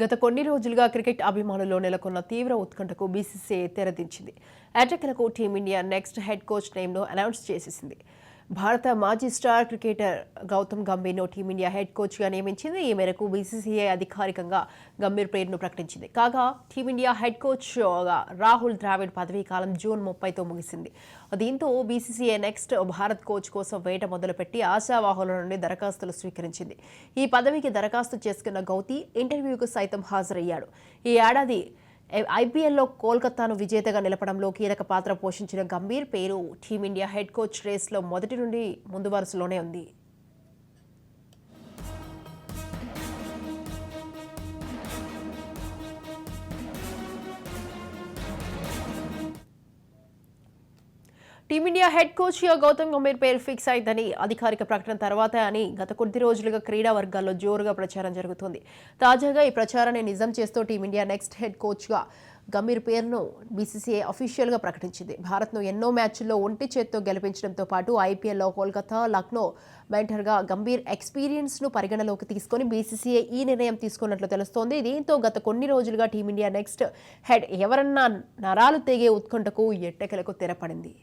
గత కొన్ని రోజులుగా క్రికెట్ అభిమానుల్లో నెలకొన్న తీవ్ర ఉత్కంఠకు బీసీసీఐ తెరదించింది. అటాక్లకు టీమిండియా నెక్స్ట్ హెడ్ కోచ్ నేమ్ను అనౌన్స్ చేసేసింది. భారత మాజీ స్టార్ క్రికెటర్ గౌతమ్ గంభీర్ను టీమిండియా హెడ్ కోచ్గా నియమించింది. ఈ మేరకు బీసీసీఐ అధికారికంగా గంభీర్ పేరును ప్రకటించింది. కాగా టీమిండియా హెడ్ కోచ్గా రాహుల్ ద్రావిడ్ పదవీ కాలం జూన్ 30తో ముగిసింది. దీంతో బీసీసీఐ నెక్స్ట్ భారత్ కోచ్ కోసం వేట మొదలుపెట్టి ఆశావాహుల నుండి దరఖాస్తులు స్వీకరించింది. ఈ పదవికి దరఖాస్తు చేసుకున్న గౌతీ ఇంటర్వ్యూకు సైతం హాజరయ్యాడు. ఈ ఏడాది ఐపీఎల్లో కోల్కతాను విజేతగా నిలపడంలో కీలక పాత్ర పోషించిన గంభీర్ పేరు టీమిండియా హెడ్ కోచ్ రేస్లో మొదటి నుండి ముందు వరుసలోనే ఉంది. టీమిండియా హెడ్ కోచ్గా గౌతమ్ గంభీర్ పేరు ఫిక్స్ అయిందని అధికారిక ప్రకటన తర్వాత అని గత కొద్ది రోజులుగా క్రీడా వర్గాల్లో జోరుగా ప్రచారం జరుగుతోంది. తాజాగా ఈ ప్రచారాన్ని నిజం చేస్తూ టీమిండియా నెక్స్ట్ హెడ్ కోచ్గా గంభీర్ పేరును బీసీసీఐ అఫీషియల్గా ప్రకటించింది. భారత్ను ఎన్నో మ్యాచ్ల్లో ఒంటి చేత్తో గెలిపించడంతో పాటు ఐపీఎల్లో కోల్కతా, లక్నో మెంటర్గా గంభీర్ ఎక్స్పీరియన్స్ను పరిగణలోకి తీసుకుని బీసీసీఐ ఈ నిర్ణయం తీసుకున్నట్లు తెలుస్తోంది. దీంతో గత కొన్ని రోజులుగా టీమిండియా నెక్స్ట్ హెడ్ ఎవరన్నా నరాలు తెగే ఉత్కంఠకు ఎట్టకేలకు తెరపడింది.